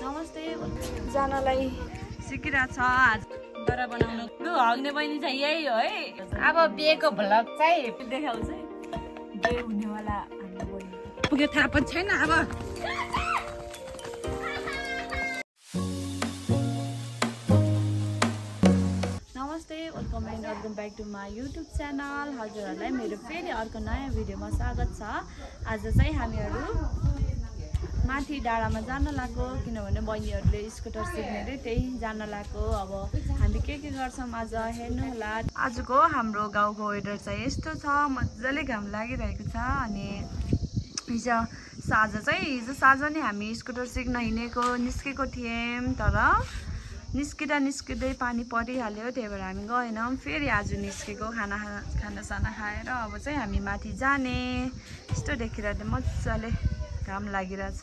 नमस्ते जानलाई सिकिरहेछ आज बडा बनाउनु लु हग्ने बहिनी चाहिँ यही हो है अब बिहेको भ्लग चाहिँ देखाउँछ है बिहे हुनेवाला हाम्रो बहिनी पुगे थाहा पनि छैन अब नमस्ते welcome and welcome back to my YouTube channel हजुरहरूलाई मेरो फेरि अर्को नयाँ भिडियोमा स्वागत छ आज चाहिँ हामीहरू माथि डाँडामा जान लाग्यो किनभने बहिनीहरूले स्कुटर सिक्ने रे त्यही जान लाग्यो अब हामी के गर्छौँ आज हेर्नु होला आजको हाम्रो गाउँको वेदर चाहिँ यस्तो छ मजाले घाम लागिरहेको छ अनि हिजो साँझ नै हामी स्कुटर सिक्न निस्केको थियौँ तर निस्किँदै पानी परिहाल्यो त्यही भएर हामी गएनौँ फेरि आज निस्केको खानासाना खाएर अब चाहिँ हामी माथि जाने यस्तो देखिरहेको मजाले घाम लागिरहेछ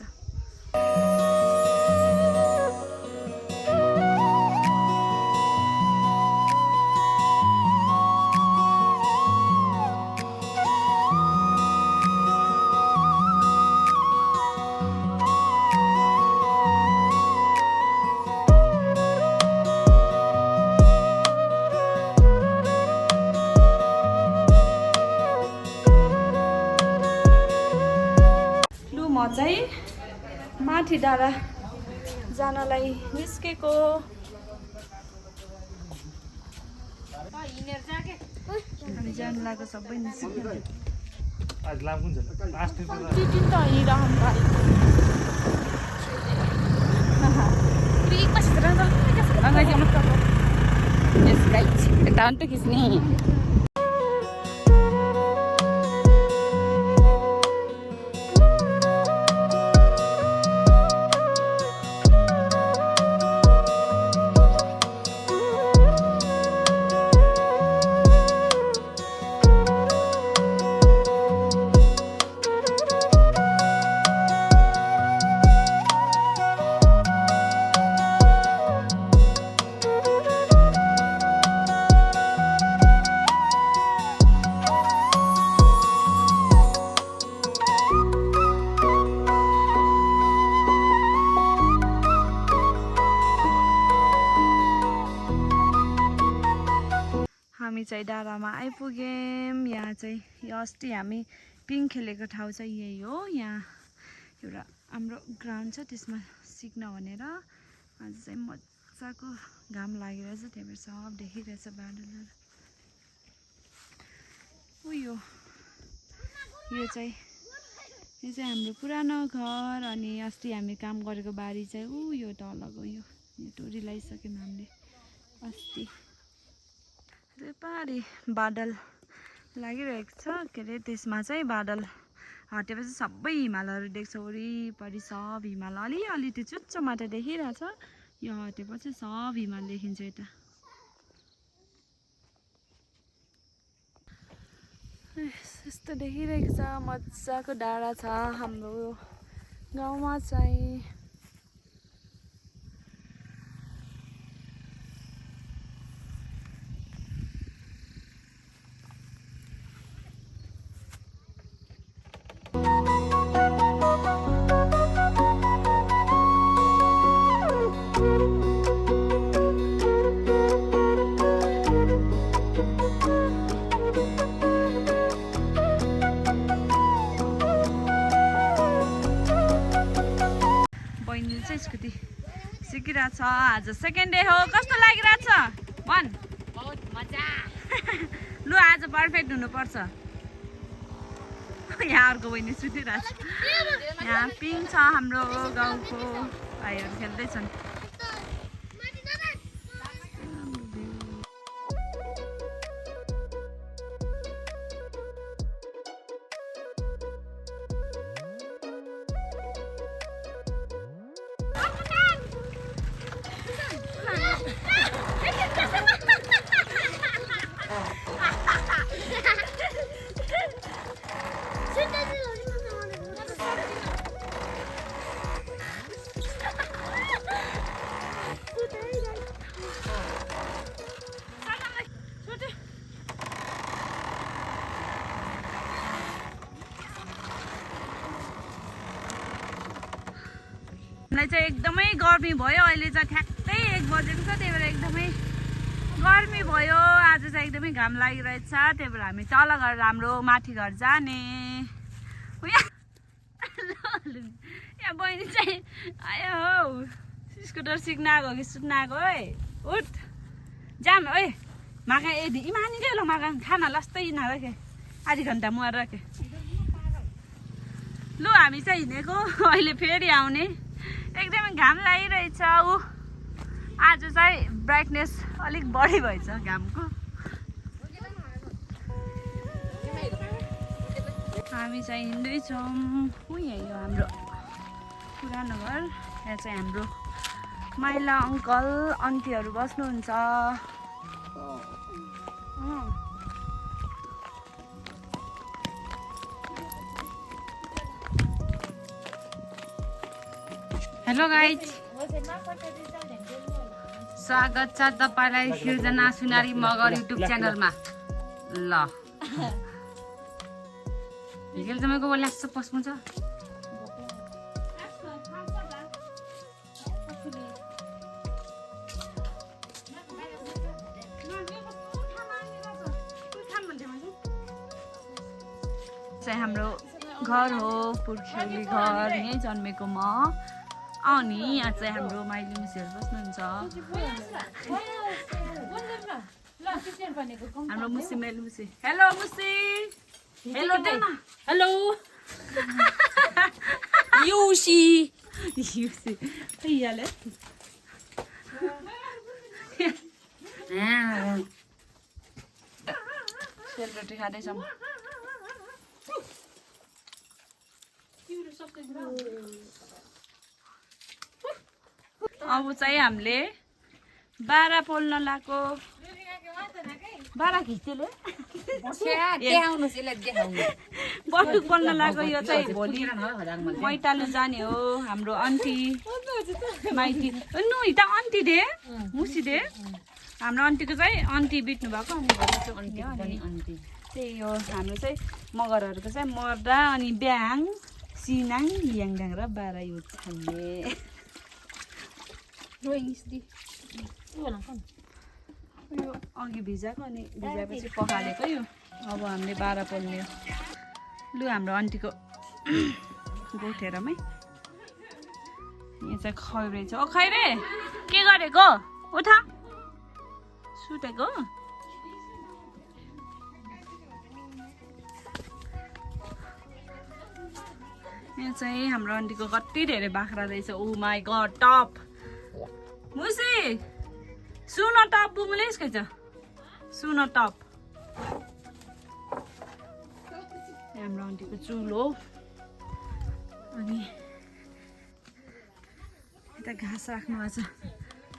चाहिँ माथि डाँडा जानलाई निस्केको हामी जानु लाग्यो सबै निस्क्यो खिच्ने हामी चाहिँ डाँडामा आइपुग्यौँ यहाँ चाहिँ यो अस्ति हामी पिङ खेलेको ठाउँ चाहिँ यही हो यहाँ एउटा हाम्रो ग्राउन्ड छ त्यसमा सिक्न भनेर आज चाहिँ मजाको घाम लागिरहेछ त्यही भएर सब देखिरहेछ बादलहरू यो चाहिँ हाम्रो पुरानो घर अनि अस्ति हामी काम गरेको बारी चाहिँ यो तलको यो टोरी लगाइसक्यौँ हामीले अस्ति पारी बादल लागिरहेको छ के अरे त्यसमा चाहिँ बादल हटेपछि सबै हिमालहरू देख्छ वरिपरि सब हिमाल अलिअलि त्यो चुच्चो मात्र देखिरहेछ यो हटेपछि सब हिमाल देखिन्छ यता यस्तो देखिरहेको छ मजाको डाँडा छ हाम्रो गाउँमा चाहिँ स्कुटी सिकिरहेछ आज सेकेन्ड डे हो कस्तो लागिरहेछ भन बहुत मजा लु आज पर्फेक्ट हुनुपर्छ यहाँ अर्को बहिनी सुतिरहेछ यहाँ पिङ छ हाम्रो गाउँको भाइहरू खेल्दैछन् हामीलाई चाहिँ एकदमै गर्मी भयो अहिले चाहिँ ठ्याक्कै 1 बजेको छ त्यही भएर एकदमै गर्मी भयो आज चाहिँ एकदमै घाम लागिरहेछ त्यही भएर हामी तल घर हाम्रो माथि घर जाने यहाँ बहिनी चाहिँ आयो हौ स्कुटर सिक्न आएको कि सुत्न आएको है उठ जाम ओए मागा यदि इमानी के लो मागा खाना लस्तै नराखे आधी घन्टा मुहार राखे लु हामी चाहिँ हिँडेको अहिले फेरि आउने एकदमै घाम लागिरहेछ ऊ आज चाहिँ ब्राइटनेस अलिक बढी भएछ घामको हामी चाहिँ हिँड्दैछौँ यही हो हाम्रो पुरानो घर यहाँ चाहिँ हाम्रो माइला अङ्कल आन्टीहरू बस्नुहुन्छ हेलो गाइज स्वागत छ तपाईलाई सिर्जना सुनारी मगर युट्युब च्यानलमा ल हिगेल जमेको बोल्यास पस्नु छ चाहिँ हाम्रो घर हो पुर्ख्यौली घर यहीँ जन्मेको म अनि यहाँ चाहिँ हाम्रो माइली मुसीहरू बस्नुहुन्छ हाम्रो मुसी मेली मुसी हेलो मुसी हेलो हेलो युसी युसी इयाले सेलरोटी खाँदैछौँ अब चाहिँ हामीले बारा पोल्न लाएको बारा खिच्टेले बटुक पोल्न लाएको यो चाहिँ भोलि मैटालु जाने हो हाम्रो आन्टी माइती नु हिटा आन्टी दे मुसी दे हाम्रो आन्टीको चाहिँ आन्टी बित्नु भएको अनि त्यही हो हाम्रो चाहिँ मगरहरूको चाहिँ मर्दा अनि ब्याङ सिनाङ याङडाङ र बारा यो छान्ने यो अघि भिजाएको अनि भिजाएपछि पखालेको यो अब हामीले बारा पोल्ने लु हाम्रो आन्टीको गोठेरमै यहाँ चाहिँ खैरे छ ओ खैरे के गरेको उठा सुतेको यहाँ चाहिँ हाम्रो आन्टीको कति धेरै बाख्रा रहेछ ओ माई गड टप मुसी सुन टप बुमुले यसकै छ सुन टप हाम्रो आन्टीको चुलो अनि यता घाँस राख्नु भएको छ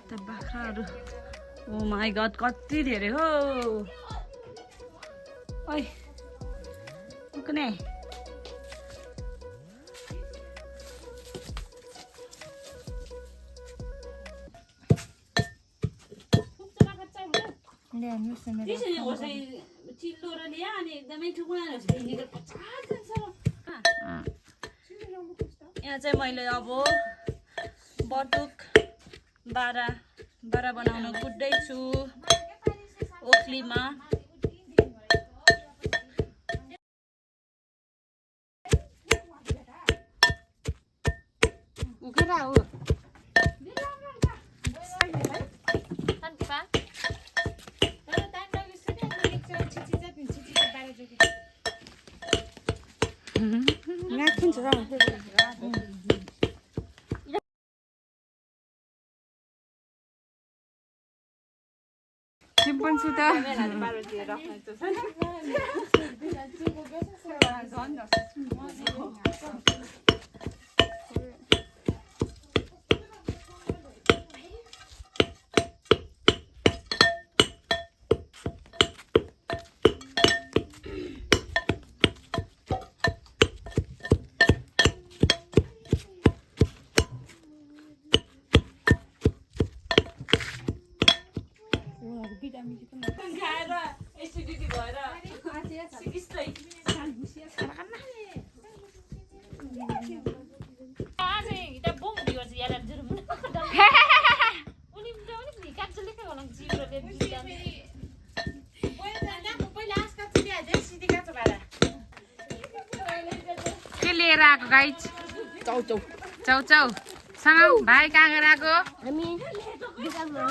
यता बाख्राहरू ओ माई गड कति धेरै हो ओइ कुनै यहाँ चाहिँ मैले अब बटुक बारा बनाउन कुट्दैछु ओखलीमा सिम्पल सुता गाइज चाउचाउ चाउचाउ सँग भाइ कहाँ गएर आएको हामी बिकामा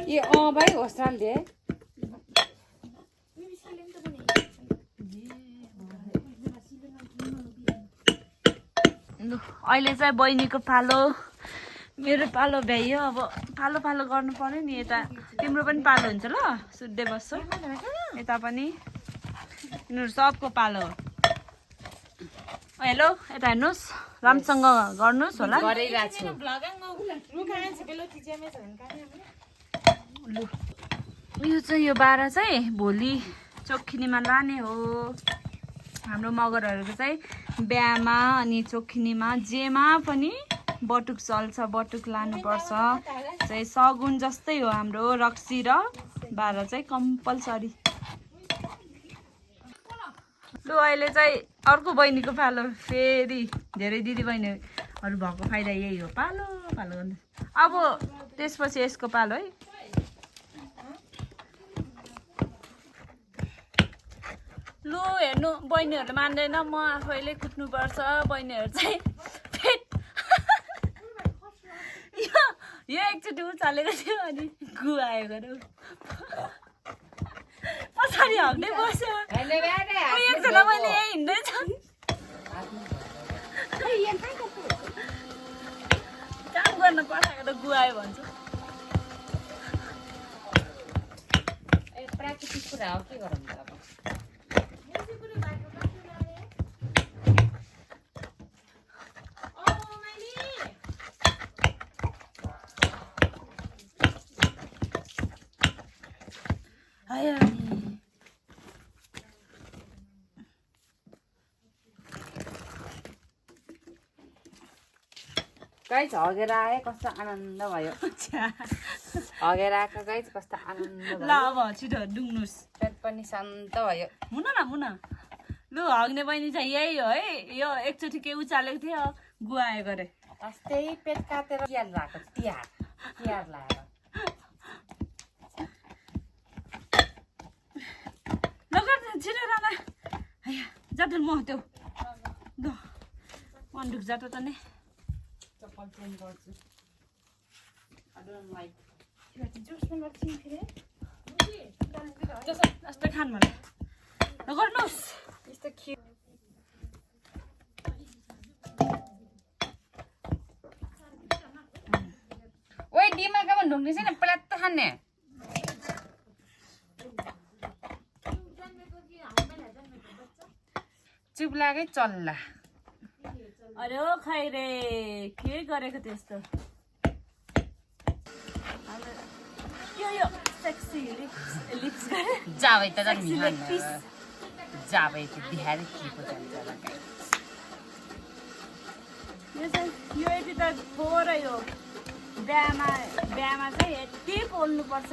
ए भाइ होस्टाल दे अहिले चाहिँ बहिनीको पालो मेरो पालो भ्याइयो अब पालो पालो गर्नु पर्यो नि यता तिम्रो पनि पालो हुन्छ ल सुत्दै बस्छौ यता पनि यिनीहरू सबको पालो हो हेलो यता हेर्नुहोस् राम्रोसँग गर्नुहोस् होला यो चाहिँ यो बाह्र चाहिँ भोलि चोखिनीमा लाने हो हाम्रो मगरहरूको चाहिँ बिहामा अनि चोखिनीमा जेमा पनि बटुक चल्छ बटुक लानुपर्छ चाहिँ सगुन जस्तै हो हाम्रो रक्सी र बाह्र चाहिँ कम्पलसरी लु अहिले चाहिँ अर्को बहिनीको पालो फेरि धेरै दिदी बहिनीहरू भएको फाइदा यही हो पालो पालो गर्नु अब त्यसपछि यसको पालो है लु हेर्नु बहिनीहरूले मान्दैन म आफैले कुट्नुपर्छ बहिनीहरू चाहिँ पेट यो एकचोटि उचालेको थियो अनि गुवायो गरौँ पछाडि हग्दै बस्यो एकजना मैले यही हिँड्दैछ काम गर्न पठाएको त गुवायो भन्छ प्राकृतिक कुरा हो के गरौँ त अब गाइस हगेर आए कस्तो आनन्द भयो हगेर आएको गाइस कस्तो आनन्द भयो ल अब छिटो डुङ्नुस् पेट पनि शान्त भयो मुन लु हग्ने बहिनी चाहिँ यही हो है यो एकचोटि के उचालेको थियो गुवायो गरे अस्ति पेट काटेर तिहार लगाएको तिहार लगाएर छिटो राना जाटो म त्यो ल मन्डुक जाटो त नै चप्पल चेन्ज गर्छु जस्तो खानु मलाई गर्नुहोस् यस्तो ओइ दिमागमा ढुङ्ग्ने छैन प्लात्त खाने चुप लागै चल्ला अरे ओ खै रे के गरेको त्यस्तो यो सेक्सी लिप्स गरे जाबै त जाबै त बिहार के पो जान्छ यो यति त थोरै हो बिहामा चाहिँ यति पोल्नुपर्छ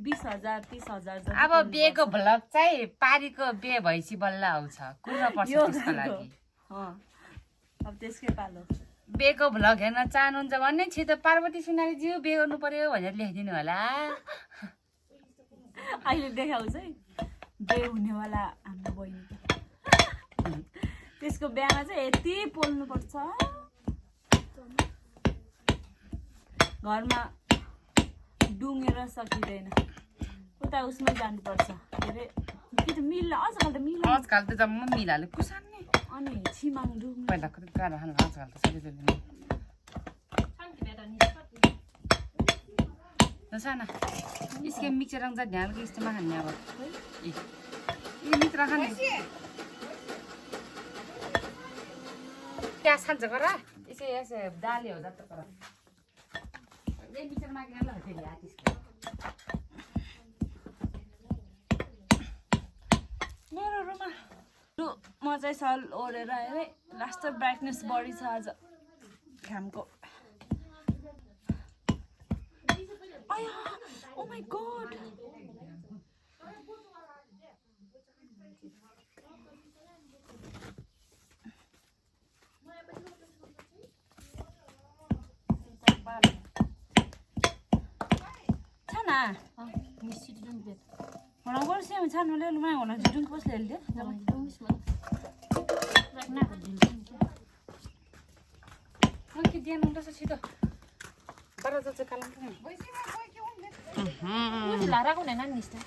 20,000 30,000 अब बिहेको भ्लग चाहिँ पारीको बिहे भएपछि बल्ल आउँछ कुर्न पर्छ त्यसको लागि अब त्यसकै पालो बेको भ्लग हेर्न चाहनुहुन्छ भने छिटो पार्वती सुनारीज्यू बे गर्नु पर्यो भनेर लेखिदिनु होला अहिले देखाउँछ है बे हुनेवाला हाम्रो बहिनी त्यसको बिहामा चाहिँ यति पोल्नुपर्छ घरमा डुङेर सकिँदैन उता उसमै जानुपर्छ के अरे कि त मिल्ला आजकल त मिल्ला आजकल त जम्मा मिलाले कुसान्ने अनि छिमाङ डुङ पहिला कति गाह्रो खानु आजकल त सजिलो साना इसके मिक्सर रंग ध्यान के इस्तेमाल करने अब ये मिक्सर खाने क्या सांच करा इसे ऐसे डाले हो जाता करा ये मिक्सर में क्या लगा फिर यार इसको मेरो रुममा म चाहिँ सल ओढेर हेरे लास्ट ब्राइटनेस बढी छ आज घामको Oh my god! Sana. Mesti dudung bet. Orang baru sih macam mana lu main orang dudung pas lel dia. Jangan dudung semua. Nak dudung. Oke dia nunggu sesuatu. Baru saja kalang kan. Mesti lara aku nenan nista.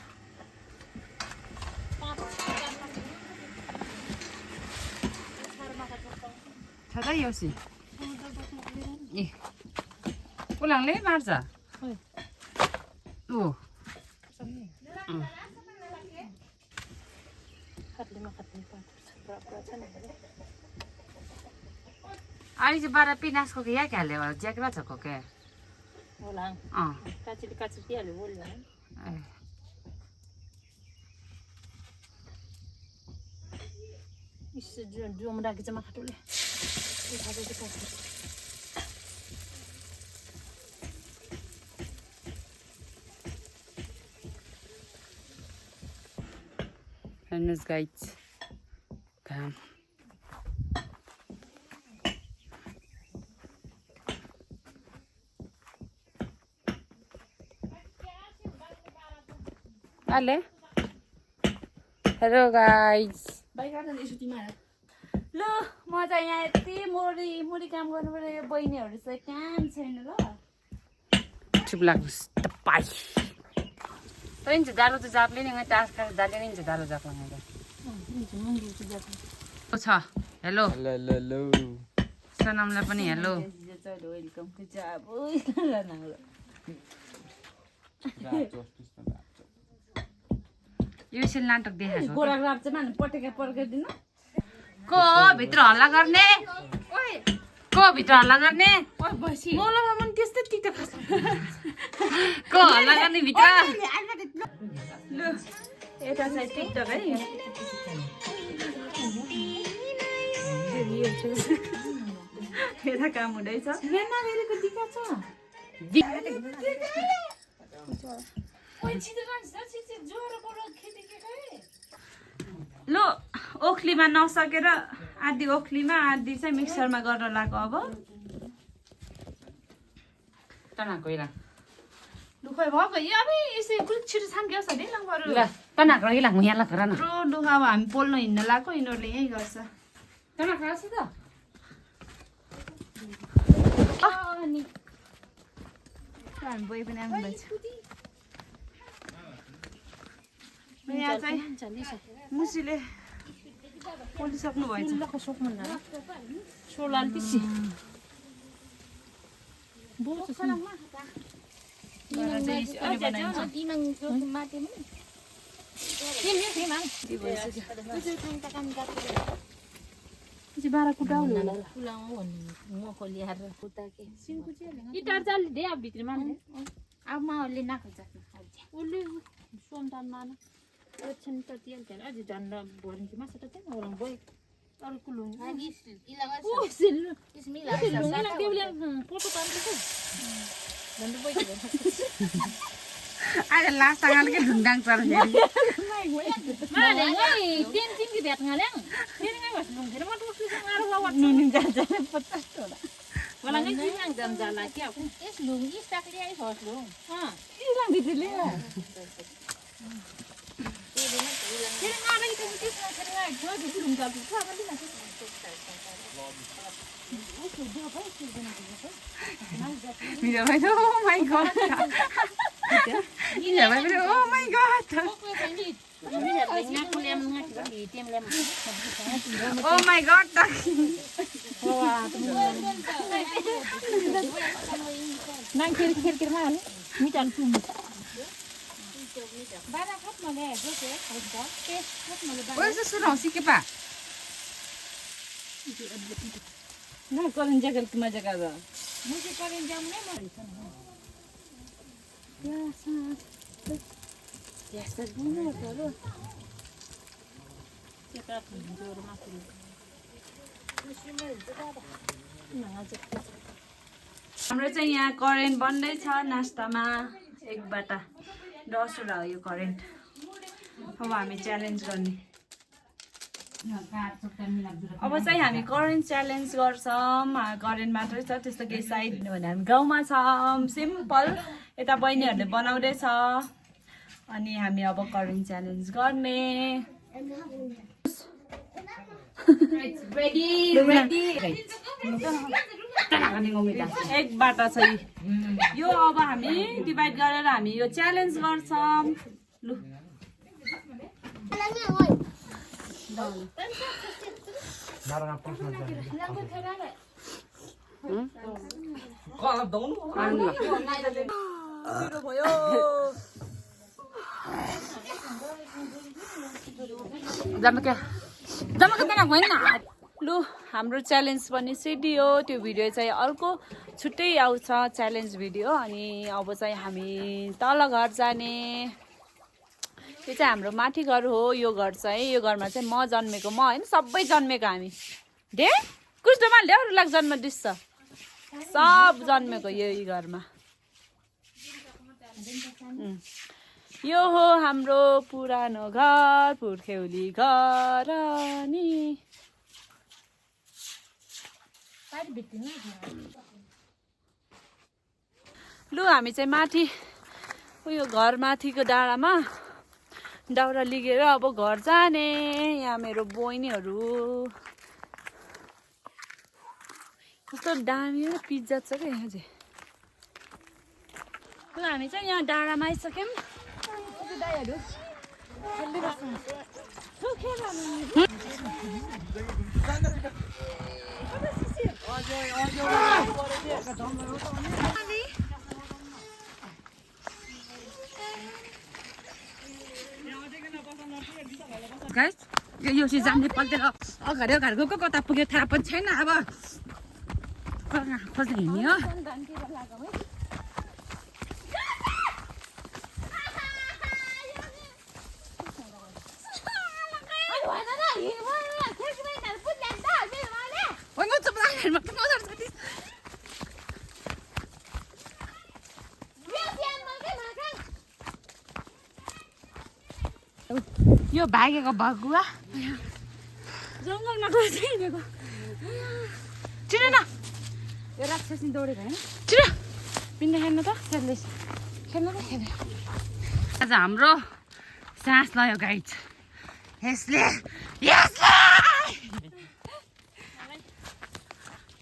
Sada yosi. Pulang le marza. Oh. Ari je bara pinas ko kaya kale wa jakra chako ke. Ulang. Kacil dia le boleh. Isu jual muda kita makan dulu. Ada kita. Hennes guides. Come. Ale. Hello guys. Baik kan isu di mana? ल म चाहिँ यहाँ यति मुडी काम गर्नु पर्यो बहिनीहरू चाहिँ काम छैन ल चुप लाग्नुस् तपाई तर नि जालो त जाप्ले नि टास खाएर जाले नि जालो जाप लगाएर छ हेलो हेलो सनमलाई पनि हेलो वेलकम टु जाब यो सेल नाटक देखाएको गोरा राप्छ माने पटेका पड्काइदिनु को भित्र हल्ला गर्ने को भित्र हल्ला गर्ने मलाई पनि त्यस्तै तितो खान्छ को हल्ला गर्ने भित्र ल यता चाहिँ टिकटक है यता काम हुँदैछ ल ओखलीमा नसकेर आधी ओखलीमा आधी चाहिँ मिक्सरमा गर्न लाग्यो अब तनाको इला दुखै भएको यो अब यसै कुल छिटो छाम्क्यो छ नि लङहरू ल तनाको इला मुया ला गर न रो दुख अब हामी पोल्न हिँड्न लाग्यो यिनीहरूले यही गर्छ तनाको आछ त अनि हामी बोइ पनि आउनुभएछ यहाँ चाहिँ मुसीले पोलिसक्नु भएछ Solan pisi. Inang mati mana? Ini mang. बाह्र कुटा Pulang mau kuliah kuta ke. Itar jali deh abis terima. Ab mau nak aja. Uli suam mana? Macam tertiang kan? Aja janda boring cuma satu orang boy. Orang kulung. Hilang aja. Oh sil. Bismillah. Hilang dia bilang foto tampil tu. Janda boy tu. Ada lah sangat ke dundang sarjana Mana ngai tin kita ngaleng. Ini ngai mas nung. Kita mau tu susah ngaruh lawat. नुन जान्छ पचास टोला Walang hilang dan jalan kia. Es lung is tak dia is hos lung. Ha. Hilang di sini. Kira ngana itu mesti kira ngana. Gua di lung jalan tu apa dia nak? Mira, vai, oh my god. Mira, vai, oh my god. Oh my god. Nang kira mana? Mican tum. Bara khat male, jose, hoda. Ke khat male bara. Where's the sunau sikit pak? Nah, kalian jaga ke mana jaga? Mesti kalian jam ni mari sana. Ya, sebelum itu. Kita tidur masuk. हाम्रो चाहिँ यहाँ current बन्दै छ नास्तामा एकबाट 10 वटा हो यो current अब हामी च्यालेन्ज गर्ने अब चाहिँ हामी करेन्ट च्यालेन्ज गर्छौँ करेन्ट मात्रै छ त्यस्तो केही साइड भने हामी गाउँमा छौँ सिम्पल यता बहिनीहरूले बनाउँदैछ अनि हामी अब करेन्ट च्यालेन्ज गर्ने एकबाट चाहिँ यो अब हामी डिभाइड गरेर हामी यो च्यालेन्ज गर्छौँ लु लु हाम्रो च्यालेन्ज पनि सिडियो त्यो भिडियो चाहिँ अर्को छुट्टै आउँछ च्यालेन्ज भिडियो अनि अब चाहिँ हामी तल घर जाने यो चाहिँ हाम्रो माथि घर हो यो घर चाहिँ यो घरमा चाहिँ म जन्मेको म होइन सबै जन्मेको हामी डे कुस्टोमा ल्याउरुलाग जन्म दिन्छ सब जन्मेको यही घरमा यो हो हाम्रो पुरानो घर पुर्ख्यौली घर नि लु हामी चाहिँ माथि उयो घर माथिको डाँडामा दाउरा लिगेर अब घर जाने यहाँ मेरो बहिनीहरू कस्तो दामी हो पिज्जा छ क्या यहाँ चाहिँ लु हामी चाहिँ यहाँ डाँडामा आइसक्यौँ Guys, यो चाहिँ जाने पल्टेर अगाडि अगाडि गएको कता पुग्यो थाहा पनि छैन अब खोज्न हिँड्ने हो यो भागेको भगुवा जङ्गलमा गएर हिँडेको चिन न यो राक्षसी दौडेको होइन चिन पिन्ने खेल्नु त खेल्नु त खेल्नु आज हाम्रो सास लयो गाइड यसले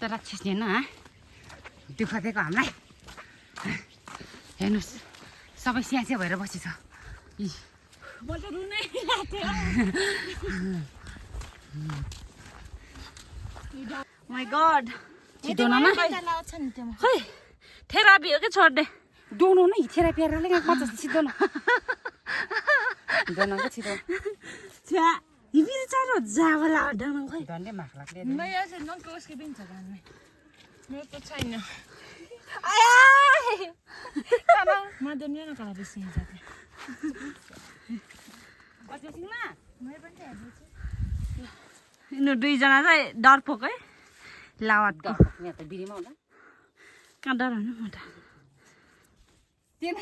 त राक्षसी होइन दुःख दिएको हामीलाई हेर्नुहोस् सबै स्यास्या भएर बसेछ म त रुनै लाग्थ्यो माई गॉड चितवनमा खै थेरापी हो क्या छोड्ने दोनो नै थेरापी हेरेर क्या पचास चितवन दोनो छिटो छ्या हिबिर चारो जावला डाउन खै धन्ने माख लाग्ने मैं ऐसे नोट को उसके बिन चला मैं मेरे को चाहिए आया मादम ने ना कला भी सही जाते यिनीहरू दुईजना चाहिँ डरपोक है लावातको यहाँ त बिरीमा होला कहाँ डराउनु म त त्यही